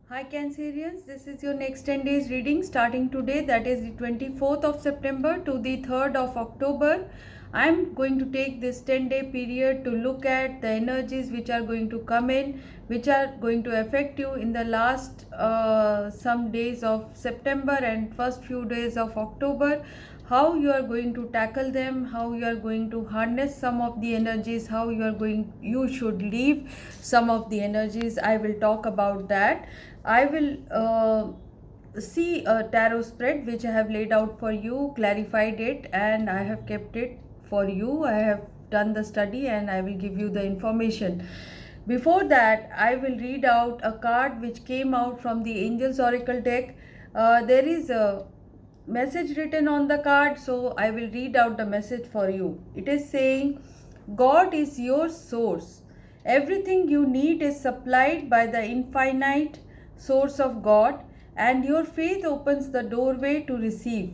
Hi Cancerians, this is your next 10 days reading starting today, that is the 24th of September to the 3rd of October. I am going to take this 10-day period to look at the energies which are going to come in, which are going to affect you in the last some days of September and first few days of October. How you are going to tackle them, how you are going to harness some of the energies, how you should leave some of the energies. I will talk about that. I will see a tarot spread which I have laid out for you, clarified it, and I have kept it for you. I have done the study and I will give you the information. Before that, I will read out a card which came out from the Angels Oracle deck. There is a message written on the card, so I will read out the message for you. It is saying, God is your source. Everything you need is supplied by the infinite source of God, and your faith opens the doorway to receive.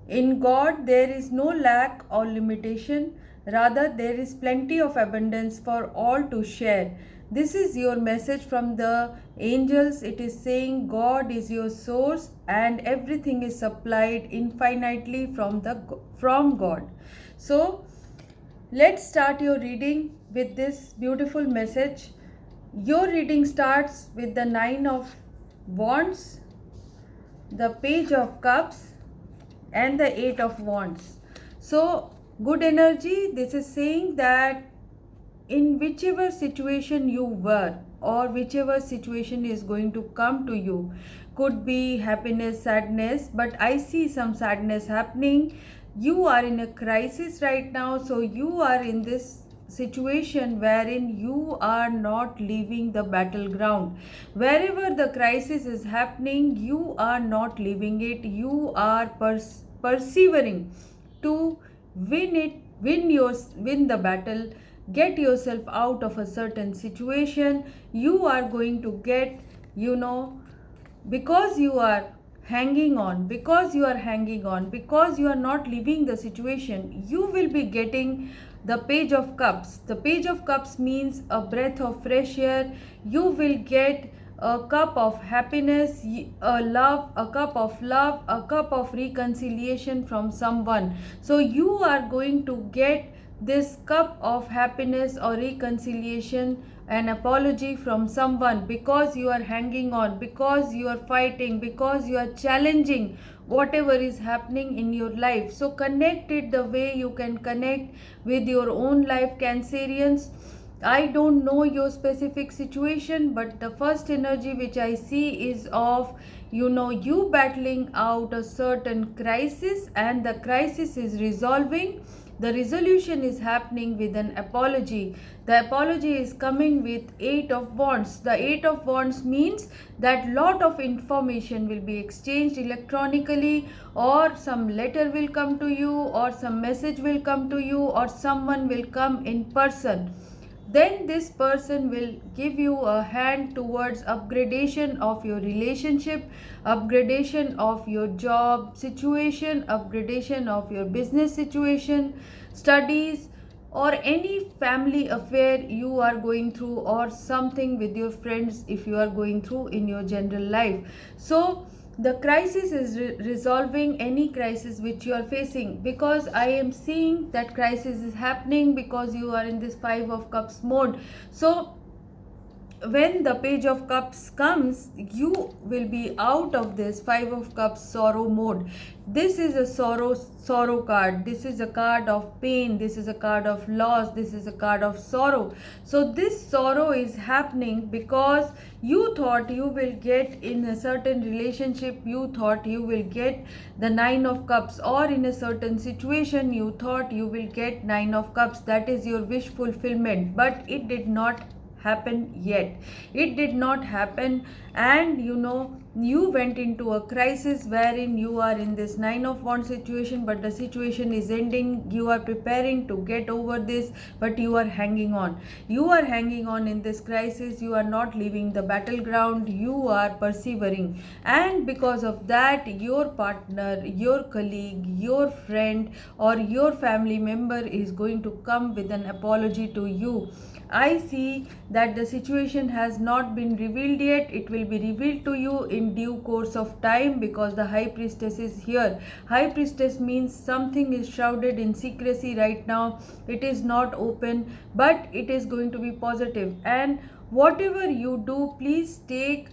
In God, there is no lack or limitation. Rather, there is plenty of abundance for all to share. This is your message from the angels. It is saying God is your source and everything is supplied infinitely from God. So, let's start your reading with this beautiful message. Your reading starts with the 9 of Wands, the Page of Cups, and the 8 of Wands. So, good energy. This is saying that in whichever situation you were or whichever situation is going to come to you, could be happiness, sadness, but I see some sadness happening. You are in a crisis right now, so you are in this situation wherein you are not leaving the battleground. Wherever the crisis is happening, you are not leaving it. You are persevering to win the battle, get yourself out of a certain situation. You are going to get, because you are because you are not leaving the situation, you will be getting the Page of Cups. The Page of Cups means a breath of fresh air. You will get a cup of happiness, a cup of love, a cup of reconciliation from someone. So you are going to get this cup of happiness or reconciliation, an apology from someone, because you are hanging on, because you are fighting, because you are challenging whatever is happening in your life. So connect it the way you can connect with your own life, Cancerians. I don't know your specific situation, but the first energy which I see is of you battling out a certain crisis, and the crisis is resolving. The resolution is happening with an apology. The apology is coming with 8 of Wands. The 8 of Wands means that lot of information will be exchanged electronically, or some letter will come to you, or some message will come to you, or someone will come in person. Then this person will give you a hand towards upgradation of your relationship, upgradation of your job situation, upgradation of your business situation, studies, or any family affair you are going through, or something with your friends if you are going through in your general life. So the crisis is resolving any crisis which you are facing, because I am seeing that crisis is happening because you are in this 5 of Cups mode. So when the Page of Cups comes, you will be out of this 5 of Cups sorrow mode. This is a sorrow card. This is a card of pain. This is a card of loss. This is a card of sorrow. So this sorrow is happening because you thought you will get in a certain relationship, you thought you will get the 9 of Cups, or in a certain situation you thought you will get 9 of Cups. That is your wish fulfillment, but it did not happen yet. It did not happen, and you went into a crisis wherein you are in this 9 of Wands situation, but the situation is ending. You are preparing to get over this, but you are hanging on. You are hanging on in this crisis. You are not leaving the battleground. You are persevering, and because of that, your partner, your colleague, your friend, or your family member is going to come with an apology to you. I see that the situation has not been revealed yet. It will be revealed to you in due course of time, because the High Priestess is here. High Priestess means something is shrouded in secrecy right now. It is not open, but it is going to be positive. And whatever you do, please take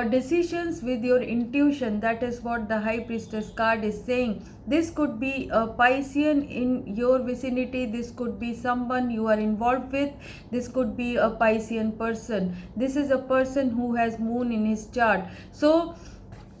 decisions with your intuition. That is what the High Priestess card is saying. This could be a Piscean in your vicinity, this could be someone you are involved with, this could be a Piscean person, this is a person who has moon in his chart. So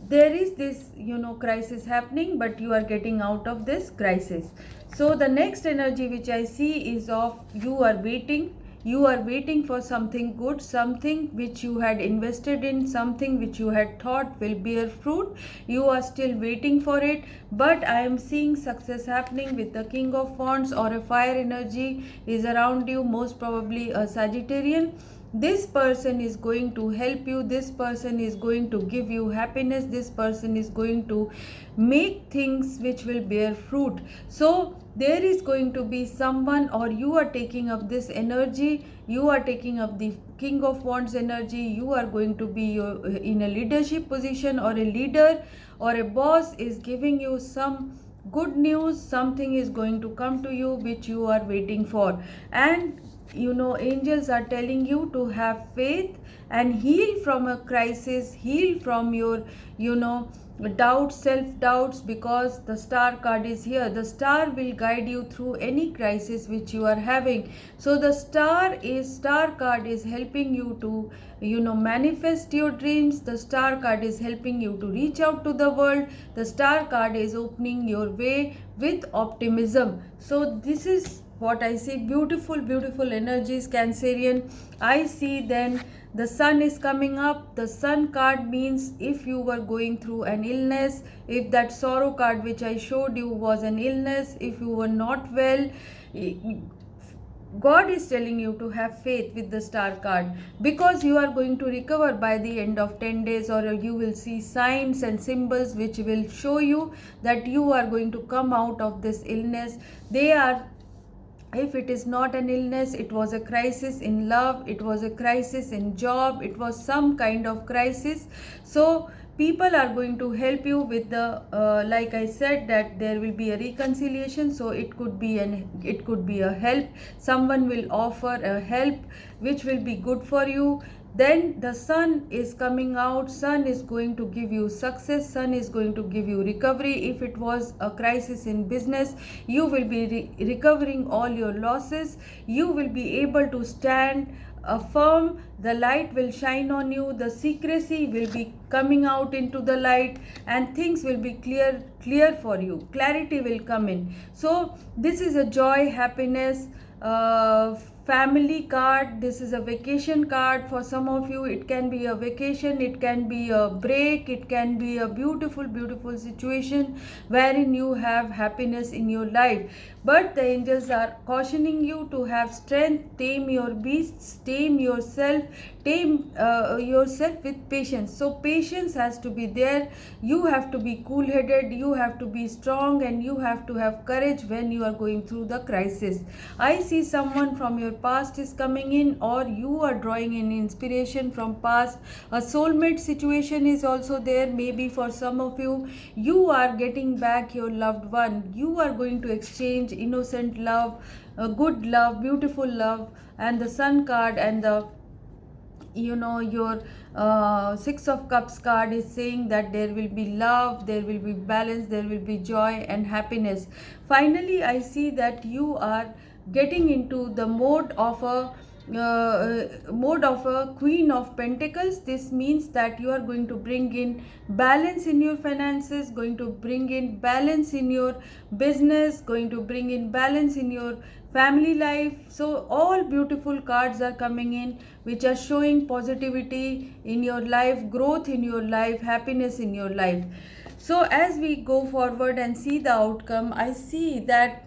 there is this crisis happening, but you are getting out of this crisis. So the next energy which I see is of you are waiting. You are waiting for something good, something which you had invested in, something which you had thought will bear fruit. You are still waiting for it, but I am seeing success happening with the King of Wands, or a fire energy is around you, most probably a Sagittarian. This person is going to help you, this person is going to give you happiness, this person is going to make things which will bear fruit. So there is going to be someone, or you are taking up this energy, you are taking up the King of Wands energy, you are going to be in a leadership position, or a leader or a boss is giving you some good news. Something is going to come to you which you are waiting for. And angels are telling you to have faith and heal from a crisis, heal from your doubts, self-doubts, because the Star card is here. The Star will guide you through any crisis which you are having. So the Star card is helping you to manifest your dreams. The Star card is helping you to reach out to the world. The Star card is opening your way with optimism. So this is what I see. Beautiful, beautiful energies, Cancerian. I see then the Sun is coming up. The Sun card means if you were going through an illness, if that sorrow card which I showed you was an illness, if you were not well, God is telling you to have faith with the Star card, because you are going to recover by the end of 10 days, or you will see signs and symbols which will show you that you are going to come out of this illness. They are, if it is not an illness, it was a crisis in love, it was a crisis in job, it was some kind of crisis. So people are going to help you with the like I said, that there will be a reconciliation. So it could be a help. Someone will offer a help which will be good for you. Then the Sun is coming out. Sun is going to give you success. Sun is going to give you recovery. If it was a crisis in business, you will be recovering all your losses. You will be able to stand firm. The light will shine on you. The secrecy will be coming out into the light, and things will be clear for you. Clarity will come in. So this is a joy, happiness, family card. This is a vacation card for some of you. It can be a vacation, it can be a break, it can be a beautiful situation wherein you have happiness in your life. But the angels are cautioning you to have strength, tame your beasts, tame yourself with patience. So patience has to be there. You have to be cool headed, you have to be strong, and you have to have courage when you are going through the crisis. I see someone from your past is coming in, or you are drawing in inspiration from past. A soulmate situation is also there. Maybe for some of you, you are getting back your loved one. You are going to exchange innocent love, good love, beautiful love. And the Sun card and the your Six of Cups card is saying that there will be love, there will be balance, there will be joy and happiness. Finally, I see that you are getting into the mode of a Queen of Pentacles. This means that you are going to bring in balance in your finances, going to bring in balance in your business, going to bring in balance in your family life. So all beautiful cards are coming in which are showing positivity in your life, growth in your life, happiness in your life. So as we go forward and see the outcome, I see that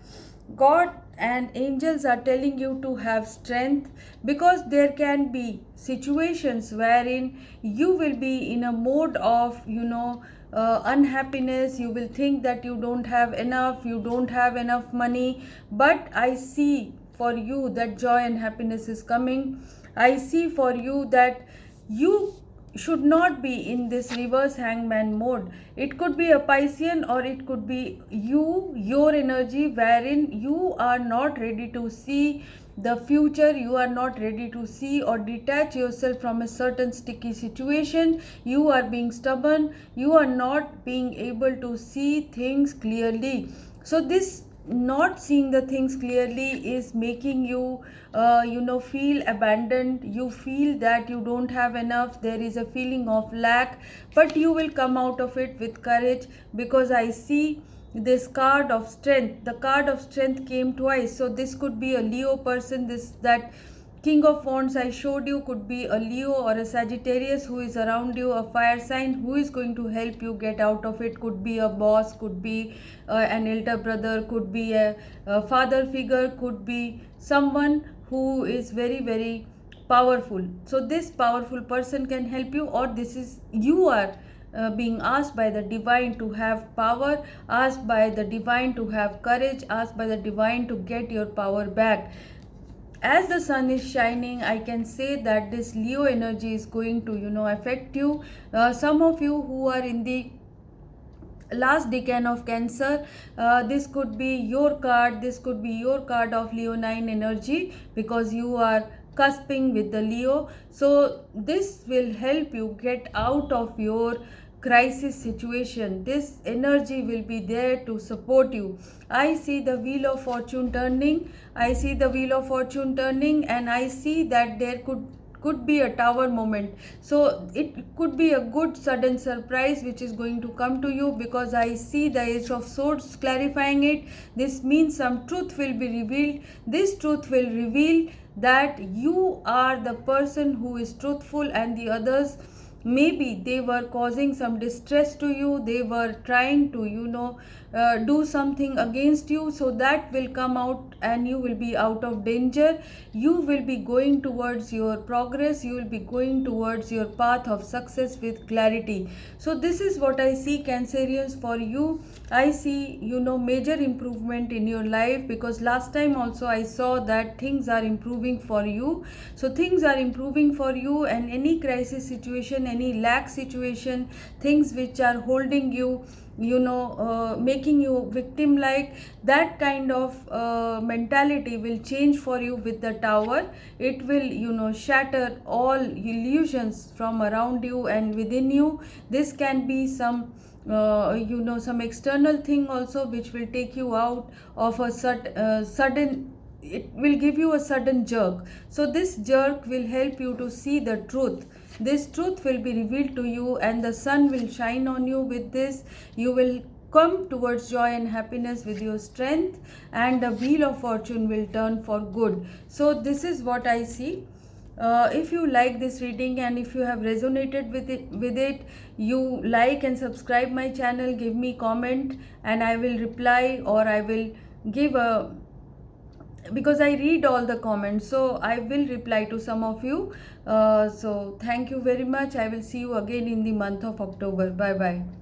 God and angels are telling you to have strength, because there can be situations wherein you will be in a mode of unhappiness. You will think that you don't have enough money. But I see for you that joy and happiness is coming. I see for you that you should not be in this reverse hangman mode. It could be a Piscean, or it could be your energy, wherein you are not ready to see the future, you are not ready to see or detach yourself from a certain sticky situation, you are being stubborn, you are not being able to see things clearly. So this not seeing the things clearly is making you feel abandoned. You feel that you don't have enough, there is a feeling of lack, but you will come out of it with courage, because I see this card of strength. The card of strength came twice, so this could be a Leo person. This that King of Wands I showed you could be a Leo or a Sagittarius who is around you, a fire sign who is going to help you get out of it. Could be a boss, could be an elder brother, could be a father figure, could be someone who is very, very powerful. So this powerful person can help you, or this is you are being asked by the divine to have power, asked by the divine to have courage, asked by the divine to get your power back. As the sun is shining, I can say that this Leo energy is going to affect you. Some of you who are in the last decan of Cancer, this could be your card, this could be your card of Leonine energy, because you are cusping with the Leo. So this will help you get out of your crisis situation. This energy will be there to support you. I see the wheel of fortune turning. I see the wheel of fortune turning, and I see that there could be a tower moment. So it could be a good sudden surprise which is going to come to you, because I see the Ace of Swords clarifying it. This means some truth will be revealed. This truth will reveal that you are the person who is truthful, and the others, maybe they were causing some distress to you, they were trying to do something against you. So that will come out, and you will be out of danger. You will be going towards your progress, you will be going towards your path of success with clarity. So this is what I see, Cancerians, for you. I see major improvement in your life, because last time also I saw that things are improving for you. So things are improving for you, and any crisis situation, any lack situation, things which are holding you, making you victim like, that kind of mentality will change for you with the Tower. It will shatter all illusions from around you and within you. This can be some some external thing also, which will take you out of a sudden, it will give you a sudden jerk. So this jerk will help you to see the truth. This truth will be revealed to you, and the sun will shine on you. With this, you will come towards joy and happiness with your strength, and the wheel of fortune will turn for good. So this is what I see. If you like this reading, and if you have resonated with it, you like and subscribe my channel, give me comment, and I will reply, or I will give a, because I read all the comments, so I will reply to some of you. So thank you very much. I will see you again in the month of October. Bye bye.